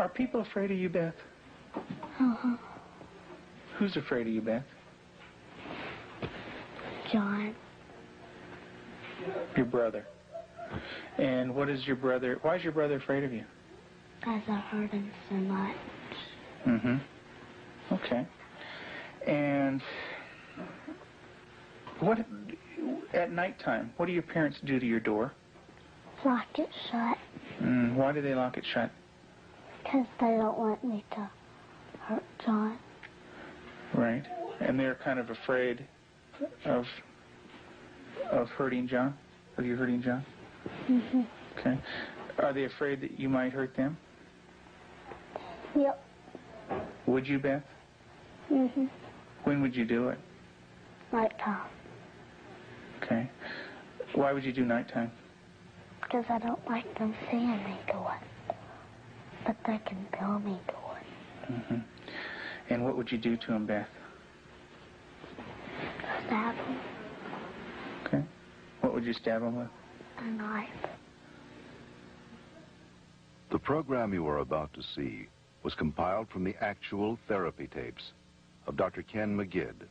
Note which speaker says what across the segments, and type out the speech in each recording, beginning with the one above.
Speaker 1: Are people afraid of you, Beth?
Speaker 2: Uh-huh.
Speaker 1: Who's afraid of you, Beth?
Speaker 2: John.
Speaker 1: Your brother. And what is your brother, why is your brother afraid of you?
Speaker 2: Because I hurt him so much.
Speaker 1: Mm-hmm. Okay. And what, at nighttime, what do your parents do to your door?
Speaker 2: Lock it shut.
Speaker 1: Why do they lock it shut?
Speaker 2: Because they don't want me to hurt John.
Speaker 1: Right. And they're kind of afraid of hurting John? Of you hurting John?
Speaker 2: Mm-hmm.
Speaker 1: Okay. Are they afraid that you might hurt them?
Speaker 2: Yep.
Speaker 1: Would you, Beth?
Speaker 2: Mm-hmm.
Speaker 1: When would you do it?
Speaker 2: Nighttime.
Speaker 1: Okay. Why would you do nighttime?
Speaker 2: Because I don't like them seeing me do it. But they can feel me do it.
Speaker 1: Mm-hmm. And what would you do to him, Beth?
Speaker 2: Stab him.
Speaker 1: Okay. What would you stab him with?
Speaker 2: A knife.
Speaker 3: The program you are about to see was compiled from the actual therapy tapes of Dr. Ken McGidd,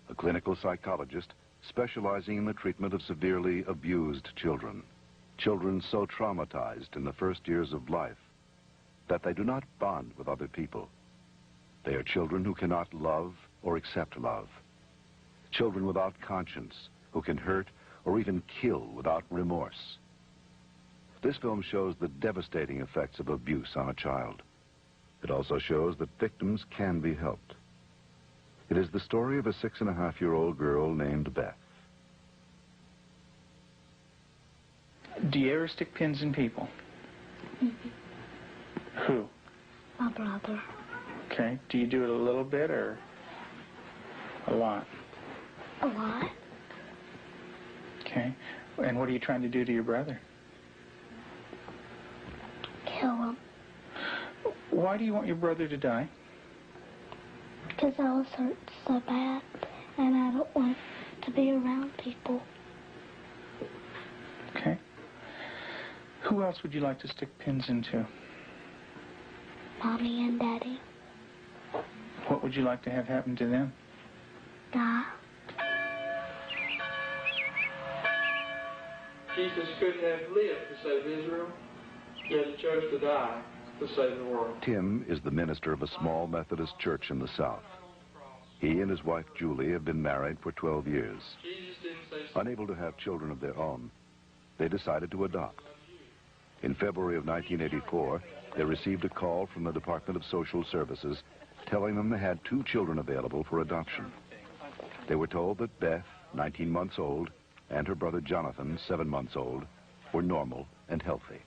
Speaker 3: a clinical psychologist specializing in the treatment of severely abused children. Children so traumatized in the first years of life that they do not bond with other people. They are children who cannot love or accept love. Children without conscience who can hurt or even kill without remorse. This film shows the devastating effects of abuse on a child. It also shows that victims can be helped. It is the story of a 6.5-year-old girl named Beth.
Speaker 1: Do you ever stick pins in people?
Speaker 2: Mm-hmm.
Speaker 1: Who?
Speaker 2: My brother.
Speaker 1: Okay. Do you do it a little bit or a lot?
Speaker 2: A lot.
Speaker 1: Okay. And what are you trying to do to your brother?
Speaker 2: Kill him.
Speaker 1: Why do you want your brother to die?
Speaker 2: Because I was hurt so bad, and I don't want to be around people.
Speaker 1: Okay. Who else would you like to stick pins into?
Speaker 2: Mommy and Daddy.
Speaker 1: What would you like to have happen to them?
Speaker 2: Die.
Speaker 4: Jesus could have lived to save Israel, yet he chose to die to save the world.
Speaker 3: Tim is the minister of a small Methodist church in the South. He and his wife Julie have been married for 12 years.
Speaker 4: Jesus didn't say
Speaker 3: Unable to have children of their own, they decided to adopt. In February of 1984, they received a call from the Department of Social Services telling them they had 2 children available for adoption. They were told that Beth, 19 months old, and her brother Jonathan, 7 months old, were normal and healthy.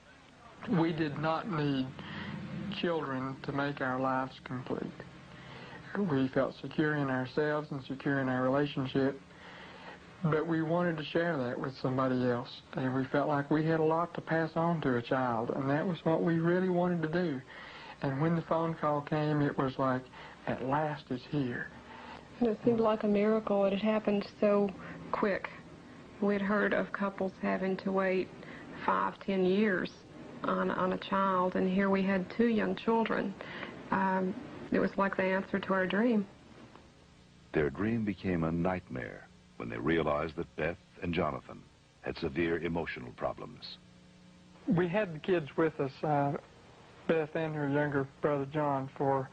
Speaker 5: We did not need children to make our lives complete. We felt secure in ourselves and secure in our relationship, but we wanted to share that with somebody else. And we felt like we had a lot to pass on to a child, and that was what we really wanted to do. And when the phone call came, it was like, at last it's here.
Speaker 6: It seemed like a miracle. It had happened so quick. We'd heard of couples having to wait 5, 10 years on a child, and here we had 2 young children. It was like the answer to our dream.
Speaker 3: Their dream became a nightmare when they realized that Beth and Jonathan had severe emotional problems.
Speaker 5: We had the kids with us, Beth and her younger brother John, for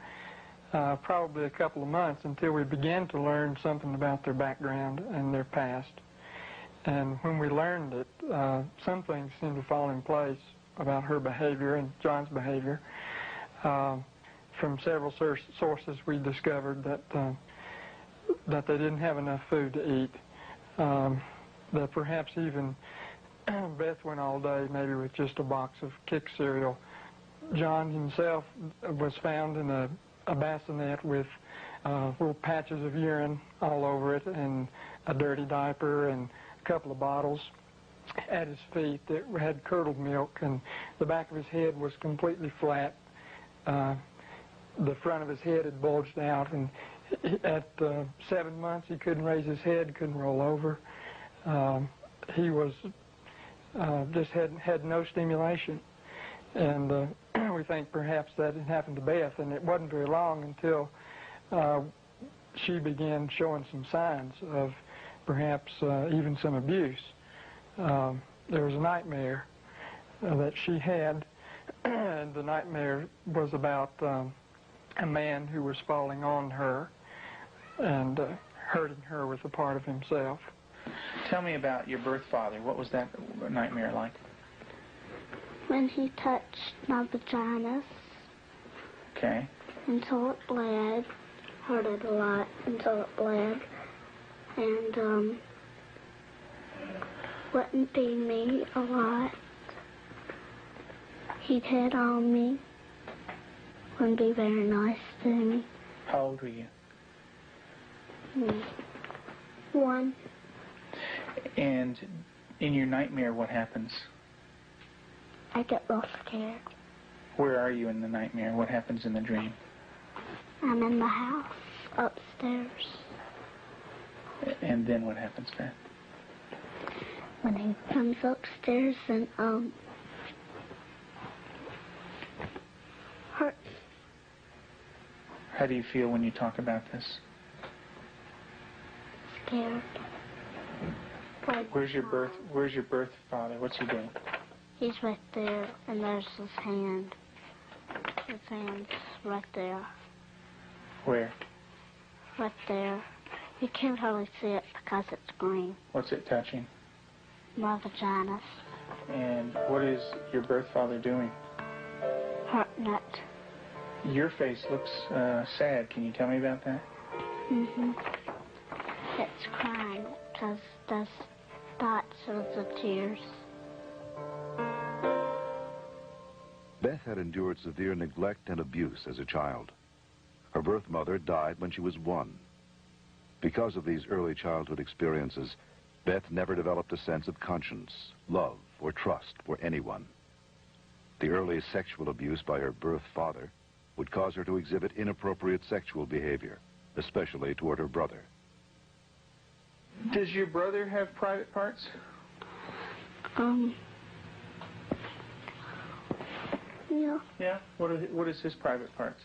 Speaker 5: probably a couple of months until we began to learn something about their background and their past. And when we learned it, some things seemed to fall in place about her behavior and John's behavior. From several sources, we discovered that they didn't have enough food to eat. That perhaps even Beth went all day maybe with just a box of Kick cereal. John himself was found in a bassinet with little patches of urine all over it and a dirty diaper and a couple of bottles at his feet that had curdled milk, and the back of his head was completely flat. The front of his head had bulged out, and at 7 months he couldn't raise his head, couldn't roll over. He was just had no stimulation, and we think perhaps that had happened to Beth, and it wasn't very long until she began showing some signs of perhaps even some abuse. There was a nightmare that she had, and the nightmare was about a man who was falling on her and hurting her with a part of himself.
Speaker 1: Tell me about your birth father. What was that nightmare like?
Speaker 2: When he touched my vaginas
Speaker 1: Okay.
Speaker 2: until it bled, hurt it a lot until it bled, and wouldn't feed me a lot. He'd hit on me, wouldn't be very nice to me.
Speaker 1: How old were you?
Speaker 2: 1.
Speaker 1: And in your nightmare, what happens?
Speaker 2: I get real scared.
Speaker 1: Where are you in the nightmare? What happens in the dream?
Speaker 2: I'm in the house, upstairs.
Speaker 1: And then what happens, Beth?
Speaker 2: When he comes upstairs and, hurts.
Speaker 1: How do you feel when you talk about this?
Speaker 2: Scared.
Speaker 1: Where's your birth father? What's he doing?
Speaker 2: He's right there, and there's his hand. His hand's right there.
Speaker 1: Where?
Speaker 2: Right there. You can't hardly see it because it's green.
Speaker 1: What's it touching?
Speaker 2: My vaginas.
Speaker 1: And what is your birth father doing?
Speaker 2: Hurting it.
Speaker 1: Your face looks sad. Can you tell me about that?
Speaker 2: It's crying because there's dots of the tears.
Speaker 3: Beth had endured severe neglect and abuse as a child. Her birth mother died when she was 1. Because of these early childhood experiences, Beth never developed a sense of conscience, love, or trust for anyone. The early sexual abuse by her birth father would cause her to exhibit inappropriate sexual behavior, especially toward her brother.
Speaker 1: Does your brother have private parts?
Speaker 2: Yeah.
Speaker 1: Yeah. What is his private parts?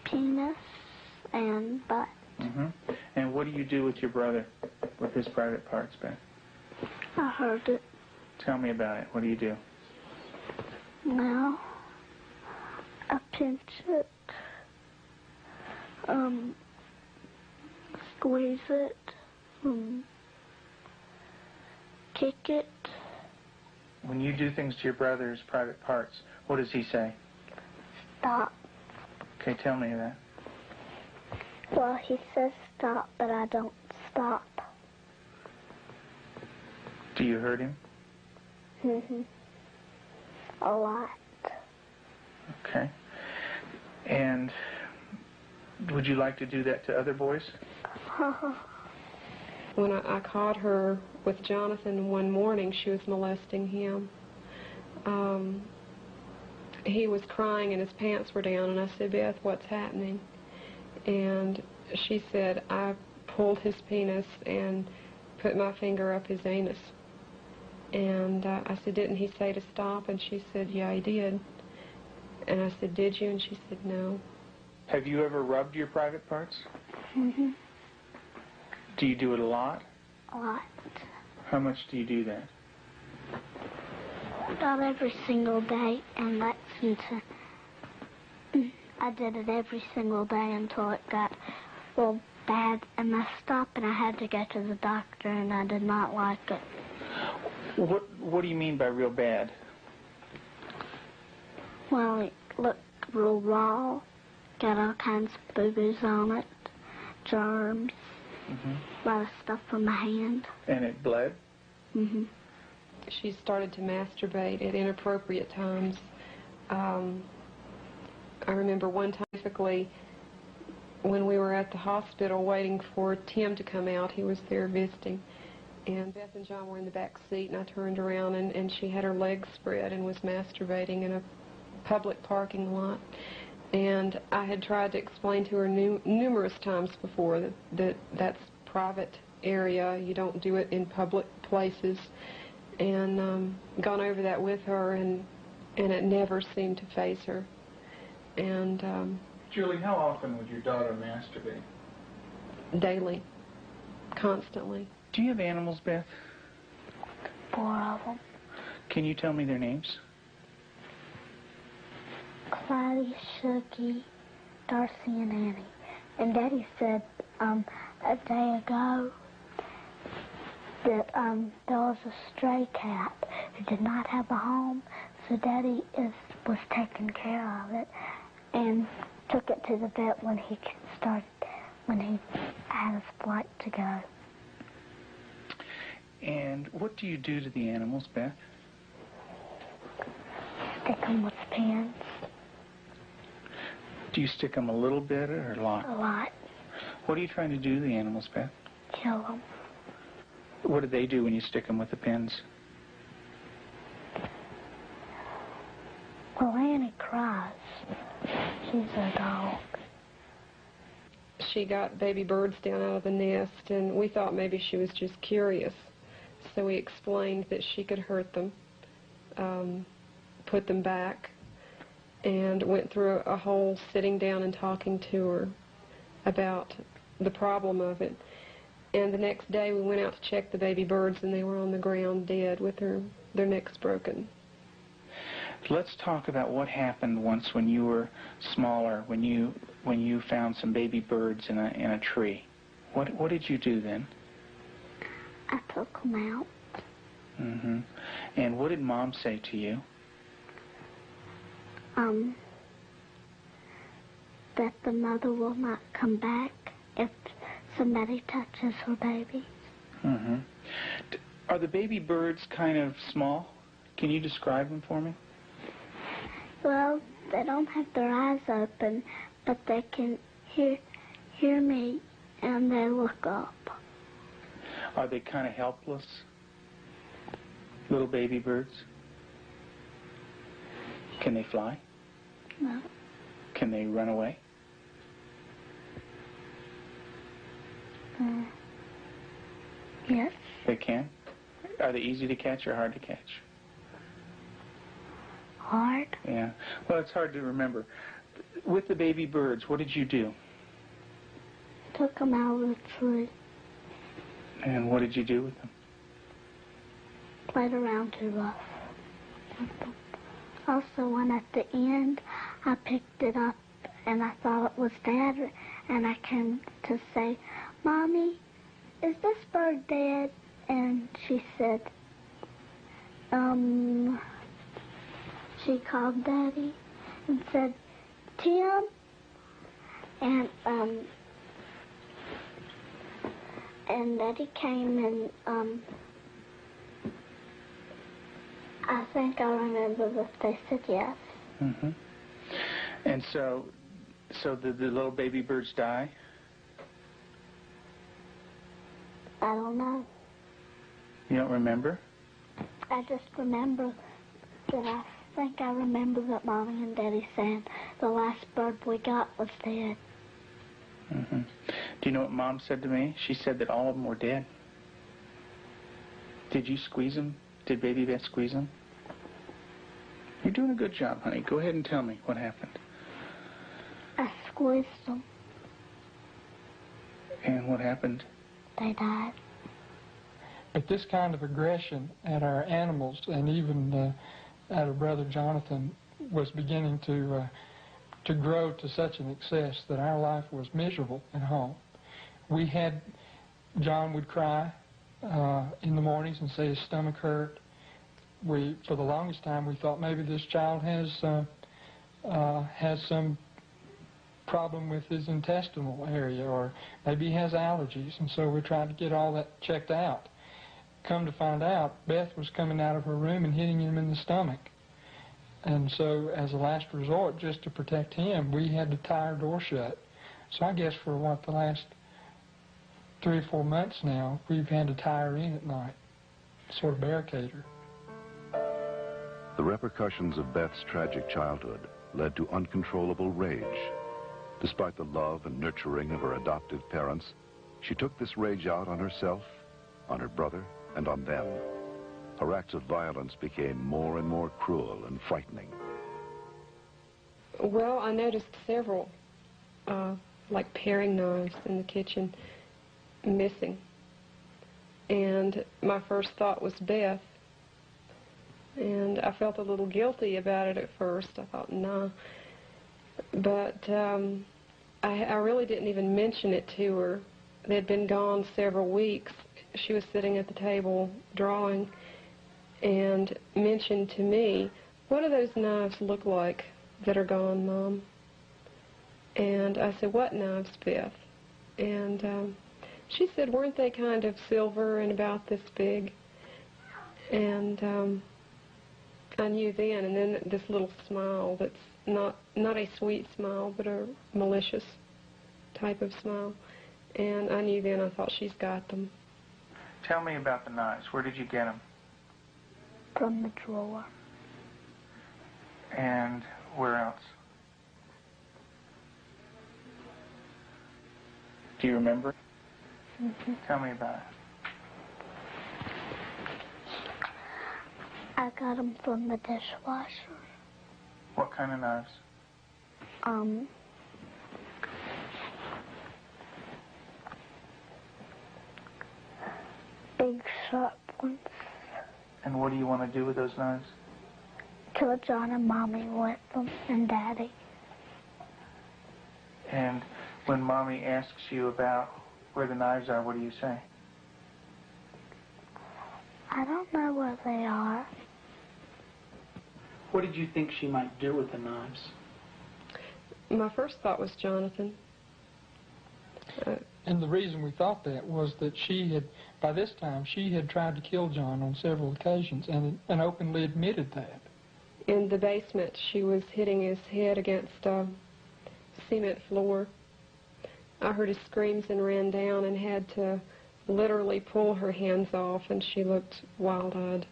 Speaker 2: Penis and butt.
Speaker 1: And what do you do with your brother, with his private parts, Beth?
Speaker 2: I heard it.
Speaker 1: Tell me about it. What do you do?
Speaker 2: Well, I pinch it, squeeze it, kick it.
Speaker 1: When you do things to your brother's private parts, what does he say?
Speaker 2: Stop.
Speaker 1: Okay, tell me that.
Speaker 2: Well, he says stop, but I don't stop.
Speaker 1: Do you hurt him?
Speaker 2: A lot.
Speaker 1: Okay. And would you like to do that to other boys?
Speaker 6: When I caught her with Jonathan one morning, she was molesting him. He was crying and his pants were down, and I said, Beth, what's happening? And she said, I pulled his penis and put my finger up his anus. And I said, didn't he say to stop? And she said, yeah, he did. And I said, did you? And she said, no.
Speaker 1: Have you ever rubbed your private parts? Do you do it a lot?
Speaker 2: A lot.
Speaker 1: How much do you do that?
Speaker 2: Not every single day, and that's until I did it every single day until it got real bad and messed up, and I had to go to the doctor, and I did not like it.
Speaker 1: What do you mean by real bad?
Speaker 2: Well, it looked real raw, got all kinds of boo-boos on it, germs, a lot of stuff from my hand.
Speaker 1: And it bled?
Speaker 6: She started to masturbate at inappropriate times. I remember one time, specifically, when we were at the hospital waiting for Tim to come out. He was there visiting. And Beth and John were in the back seat, and I turned around, and she had her legs spread and was masturbating in a public parking lot. And I had tried to explain to her numerous times before that that's private area. You don't do it in public places. And gone over that with her, and and it never seemed to faze her. And
Speaker 1: Julie, how often would your daughter masturbate?
Speaker 6: daily, constantly.
Speaker 1: Do you have animals, Beth?
Speaker 2: 4 of them.
Speaker 1: Can you tell me their names?
Speaker 2: Clyde, Shuggy, Darcy, and Annie. And Daddy said a day ago that there was a stray cat who did not have a home, so Daddy was taking care of it and took it to the vet when he had his flight to go.
Speaker 1: And what do you do to the animals, Beth?
Speaker 2: Stick them with pins.
Speaker 1: Do you stick them a little bit or a lot?
Speaker 2: A lot.
Speaker 1: What are you trying to do to the animals, Beth?
Speaker 2: Kill them.
Speaker 1: What do they do when you stick them with the pins?
Speaker 2: Well, Annie cries. She's a dog.
Speaker 6: She got baby birds down out of the nest, and we thought maybe she was just curious. So we explained that she could hurt them, put them back, and went through a whole sitting down and talking to her about the problem of it. And the next day we went out to check the baby birds, and they were on the ground dead with their necks broken.
Speaker 1: Let's talk about what happened once when you were smaller, when you found some baby birds in a tree. What did you do then?
Speaker 2: I took them out.
Speaker 1: Mm-hmm. And what did Mom say to you?
Speaker 2: That the mother will not come back if somebody touches her baby.
Speaker 1: Mm-hmm. Are the baby birds kind of small? Can you describe them for me?
Speaker 2: Well, they don't have their eyes open, but they can hear me, and they look up.
Speaker 1: Are they kind of helpless? Little baby birds? Can they fly?
Speaker 2: No.
Speaker 1: Can they run away?
Speaker 2: Yes.
Speaker 1: They can? Are they easy to catch or hard to catch?
Speaker 2: Hard.
Speaker 1: Yeah. Well, it's hard to remember. With the baby birds, what did you do?
Speaker 2: Took them out of the tree.
Speaker 1: And what did you do with them?
Speaker 2: Played around too rough. Also, when at the end, I picked it up and I thought it was Dad, and I came to say, Mommy, is this bird dead? And she said, she called Daddy and said, Tim, and Daddy came and, I think I remember that they said yes.
Speaker 1: Mm-hmm. And so did the little baby birds die?
Speaker 2: I don't know.
Speaker 1: You don't remember?
Speaker 2: I just remember that I think I remember that Mommy and Daddy saying the last bird we got was dead.
Speaker 1: Mm-hmm. Do you know what Mom said to me? She said that all of them were dead. Did you squeeze them? Did Baby Beth squeeze them? You're doing a good job, honey. Go ahead and tell me what happened.
Speaker 2: I squeezed them.
Speaker 1: And what happened?
Speaker 2: They died.
Speaker 5: But this kind of aggression at our animals, and even at our brother Jonathan, was beginning to grow to such an excess that our life was miserable at home. John would cry in the mornings and say his stomach hurt. For the longest time, we thought maybe this child has some problem with his intestinal area, or maybe he has allergies, and so we tried to get all that checked out. Come to find out, Beth was coming out of her room and hitting him in the stomach. And so, as a last resort, just to protect him, we had to tie our door shut. So I guess for the last 3 or 4 months now, we've had to tie her in at night, sort of barricade her.
Speaker 3: The repercussions of Beth's tragic childhood led to uncontrollable rage. Despite the love and nurturing of her adoptive parents, she took this rage out on herself, on her brother, and on them. her acts of violence became more and more cruel and frightening.
Speaker 6: Well, I noticed several, like paring knives in the kitchen, missing. And my first thought was Beth. And I felt a little guilty about it at first. I thought, nah. But I really didn't even mention it to her. They had been gone several weeks. She was sitting at the table drawing and mentioned to me, "What do those knives look like that are gone, Mom?" And I said, "What knives, Beth?" And she said, "Weren't they kind of silver and about this big?" And I knew then, and then this little smile that's not a sweet smile, but a malicious type of smile. And I knew then, I thought, she's got them.
Speaker 1: Tell me about the knives. Where did you get them?
Speaker 2: From the drawer.
Speaker 1: And where else? Do you remember?
Speaker 2: Mm-hmm.
Speaker 1: Tell me about it.
Speaker 2: I got them from the dishwasher.
Speaker 1: What kind of knives?
Speaker 2: Big sharp ones.
Speaker 1: And what do you want to do with those knives?
Speaker 2: Kill John and Mommy with them, and Daddy.
Speaker 1: And when Mommy asks you about where the knives are, what do you say?
Speaker 2: I don't know where they are.
Speaker 7: What did you think she might do with the knives?
Speaker 6: My first thought was Jonathan.
Speaker 5: And the reason we thought that was that she had, by this time, she had tried to kill John on several occasions and openly admitted that.
Speaker 6: In the basement, she was hitting his head against a cement floor. I heard his screams and ran down and had to literally pull her hands off, and she looked wild-eyed.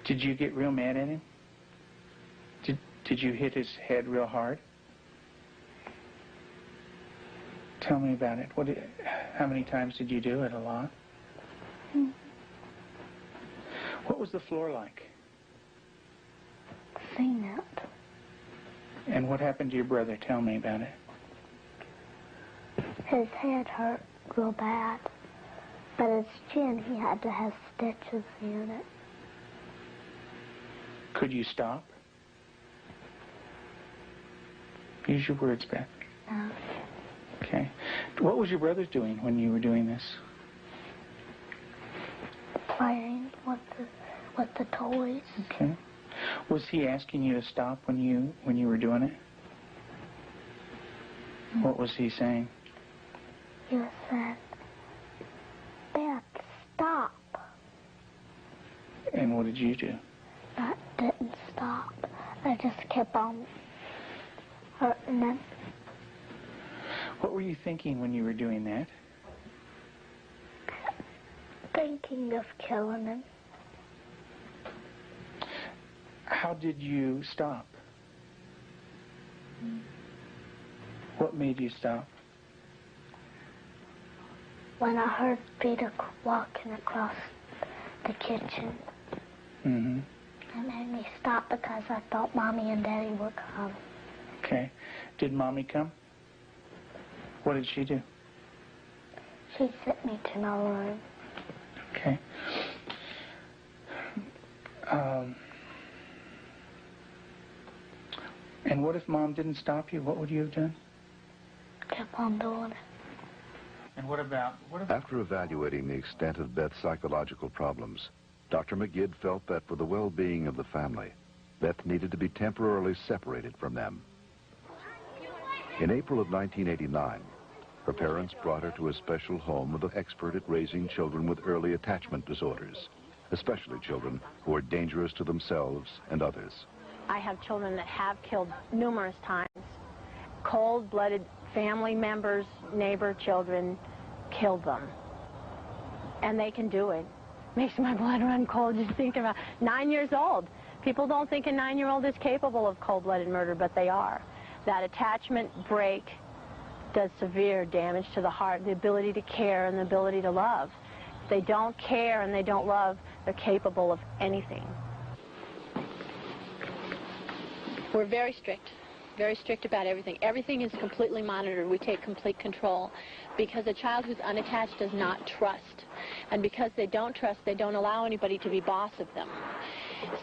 Speaker 1: Did you get real mad at him? Did you hit his head real hard? Tell me about it. How many times did you do it? A lot?
Speaker 2: Mm.
Speaker 1: What was the floor like?
Speaker 2: Cement.
Speaker 1: And what happened to your brother? Tell me about it.
Speaker 2: His head hurt real bad, but his chin, he had to have stitches in it.
Speaker 1: Could you stop? Use your words, Beth.
Speaker 2: No.
Speaker 1: Okay. What was your brother doing when you were doing this?
Speaker 2: Playing with the toys.
Speaker 1: Okay. Was he asking you to stop when you were doing it?
Speaker 2: Mm.
Speaker 1: What was he saying?
Speaker 2: He said, "Beth, stop."
Speaker 1: And what did you do?
Speaker 2: I didn't stop. I just kept on hurting him.
Speaker 1: What were you thinking when you were doing that?
Speaker 2: Thinking of killing him.
Speaker 1: How did you stop? What made you stop?
Speaker 2: When I heard Peter walking across the kitchen.
Speaker 1: Mm-hmm.
Speaker 2: It made me stop because I thought Mommy and Daddy would come.
Speaker 1: Okay. Did Mommy come? What did she do?
Speaker 2: She sent me to my room.
Speaker 1: Okay. And what if Mom didn't stop you? What would you have done?
Speaker 2: Kept on doing it.
Speaker 1: And what about...
Speaker 3: After evaluating the extent of Beth's psychological problems, Dr. McGidd felt that for the well-being of the family, Beth needed to be temporarily separated from them. In April of 1989, her parents brought her to a special home with an expert at raising children with early attachment disorders, especially children who are dangerous to themselves and others.
Speaker 8: I have children that have killed numerous times. Cold-blooded family members, neighbor children killed them. And they can do it. Makes my blood run cold just thinking about 9 years old. People don't think a 9-year-old is capable of cold-blooded murder, but they are. That attachment break does severe damage to the heart, the ability to care and the ability to love. they don't care and they don't love, they're capable of anything. We're very strict about everything. Everything is completely monitored. We take complete control because a child who's unattached does not trust. And because they don't trust, they don't allow anybody to be boss of them.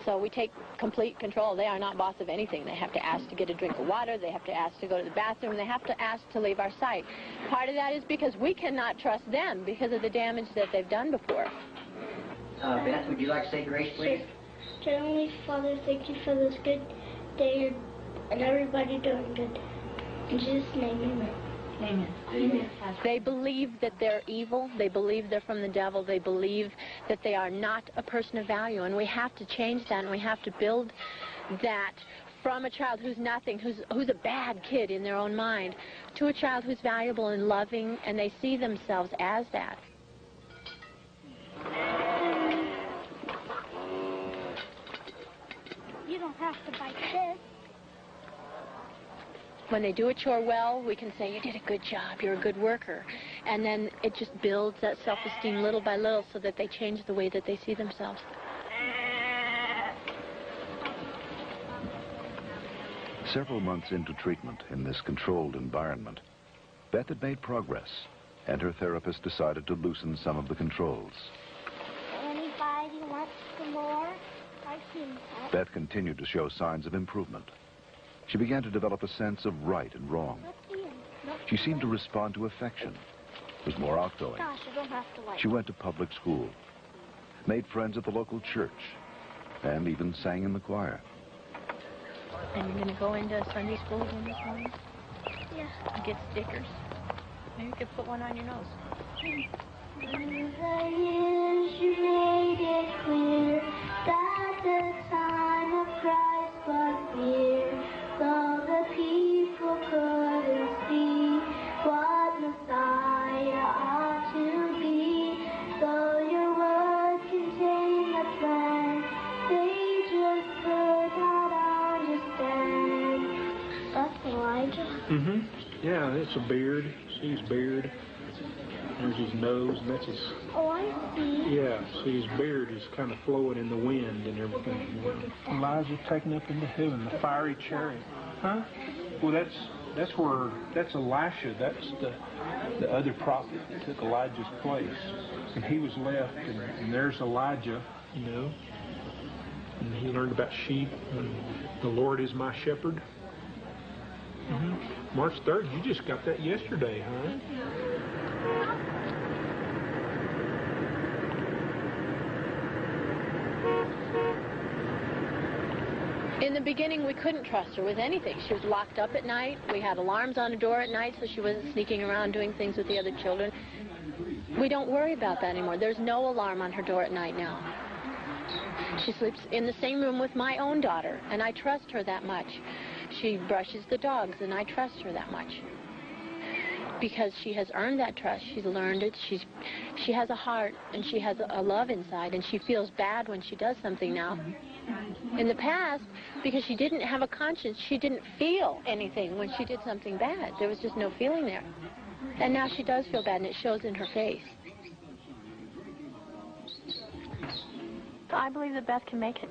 Speaker 8: So we take complete control. They are not boss of anything. They have to ask to get a drink of water. They have to ask to go to the bathroom. They have to ask to leave our sight. Part of that is because we cannot trust them because of the damage that they've done before.
Speaker 9: Beth, would you like to say grace, please?
Speaker 2: Sure. Heavenly Father, thank you for this good day and everybody doing good. In Jesus' name, amen.
Speaker 8: Amen. Amen. They believe that they're evil. They believe they're from the devil. They believe that they are not a person of value. And we have to change that, and we have to build that from a child who's nothing, who's a bad kid in their own mind, to a child who's valuable and loving, and they see themselves as that.
Speaker 2: You don't have to bite this.
Speaker 8: When they do a chore well, we can say, you did a good job, you're a good worker. And then it just builds that self-esteem little by little so that they change the way that they see themselves.
Speaker 3: Several months into treatment in this controlled environment, Beth had made progress, and her therapist decided to loosen some of the controls.
Speaker 2: Anybody wants some more? I can.
Speaker 3: Beth continued to show signs of improvement. She began to develop a sense of right and wrong. She seemed to respond to affection, was more outgoing.
Speaker 2: Gosh, I don't have to like.
Speaker 3: She went to public school, made friends at the local church, and even sang in the choir.
Speaker 8: And you're going to go into Sunday school again this morning?
Speaker 2: Yeah.
Speaker 8: And get stickers. Maybe you could put one on your nose.
Speaker 2: Through the years you made it clear that the time of Christ was near, though the people couldn't see what Messiah ought to be. Though your word contained the plan, they just could not understand. That's Elijah.
Speaker 7: Mm-hmm. Yeah, it's a beard. See his beard. There's his nose, and that's his...
Speaker 2: Oh, I see.
Speaker 7: Yeah, see his beard is kind of flowing in the wind and everything. Elijah taken up into heaven, the fiery chariot. Huh? Well, that's Elisha. That's the other prophet that took Elijah's place. And he was left, and there's Elijah, you know. And he learned about sheep, and the Lord is my shepherd. Mm-hmm. March 3rd, you just got that yesterday, huh?
Speaker 8: In the beginning, we couldn't trust her with anything. She was locked up at night. We had alarms on the door at night, so she wasn't sneaking around doing things with the other children. We don't worry about that anymore. There's no alarm on her door at night now. She sleeps in the same room with my own daughter, and I trust her that much. She brushes the dogs, and I trust her that much. Because she has earned that trust. She's learned it. She has a heart, and she has a love inside, and she feels bad when she does something now. In the past, because she didn't have a conscience, she didn't feel anything when she did something bad. There was just no feeling there. And now she does feel bad, and it shows in her face. I believe that Beth can make it.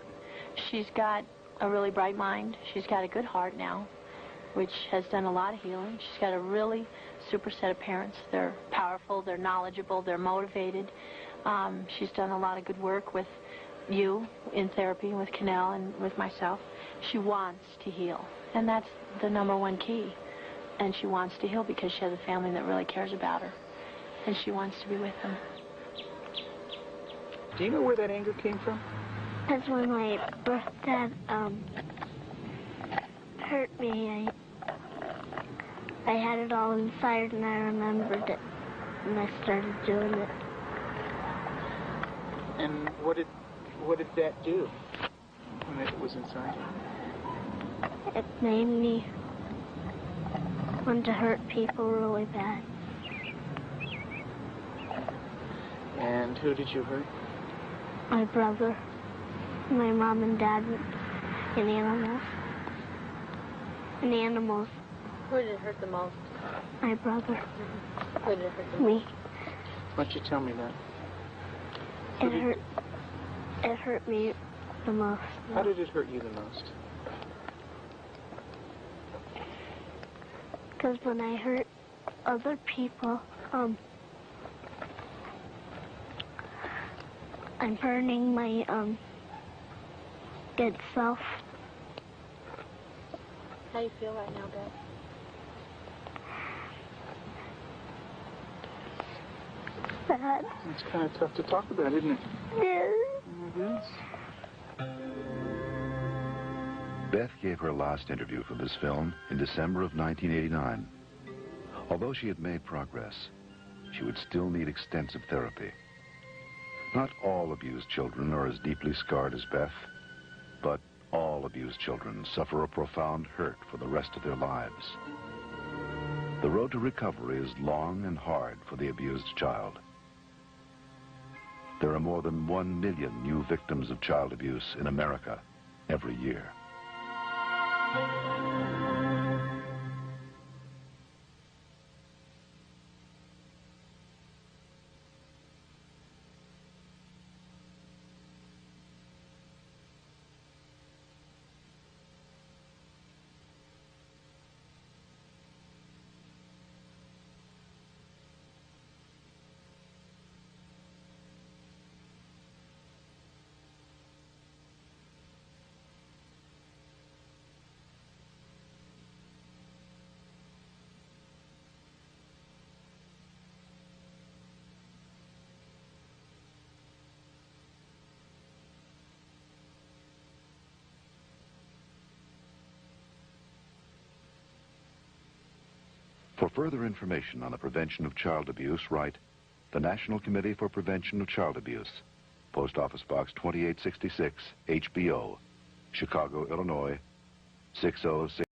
Speaker 8: She's got a really bright mind. She's got a good heart now, which has done a lot of healing. She's got a really super set of parents. They're powerful, they're knowledgeable, they're motivated. She's done a lot of good work with you in therapy, with Canal and with myself. She wants to heal, and that's the #1 key. And she wants to heal because she has a family that really cares about her, and she wants to be with them.
Speaker 1: Do you know where that anger came from?
Speaker 2: That's when my birth dad hurt me. I had it all inside, and I remembered it, and I started doing it.
Speaker 1: And what did that do when it was inside you?
Speaker 2: It made me want to hurt people really bad.
Speaker 1: And who did you hurt?
Speaker 2: My brother, my mom and dad, and animals. And animals.
Speaker 8: Who did it hurt the most?
Speaker 2: My brother.
Speaker 8: Who did it hurt the most?
Speaker 2: Me.
Speaker 1: Why don't you tell me that?
Speaker 2: It hurt me the most.
Speaker 1: How did it hurt you the most?
Speaker 2: Because when I hurt other people, I'm hurting my good self.
Speaker 8: How do you feel right now, Beth?
Speaker 2: Bad.
Speaker 1: It's kind of tough to talk about, isn't it?
Speaker 2: Yeah.
Speaker 1: It is.
Speaker 3: Beth gave her last interview for this film in December of 1989. Although she had made progress, she would still need extensive therapy. Not all abused children are as deeply scarred as Beth, but all abused children suffer a profound hurt for the rest of their lives. The road to recovery is long and hard for the abused child. There are more than 1 million new victims of child abuse in America every year. For further information on the prevention of child abuse, write the National Committee for Prevention of Child Abuse, Post Office Box 2866, HBO, Chicago, Illinois, 606.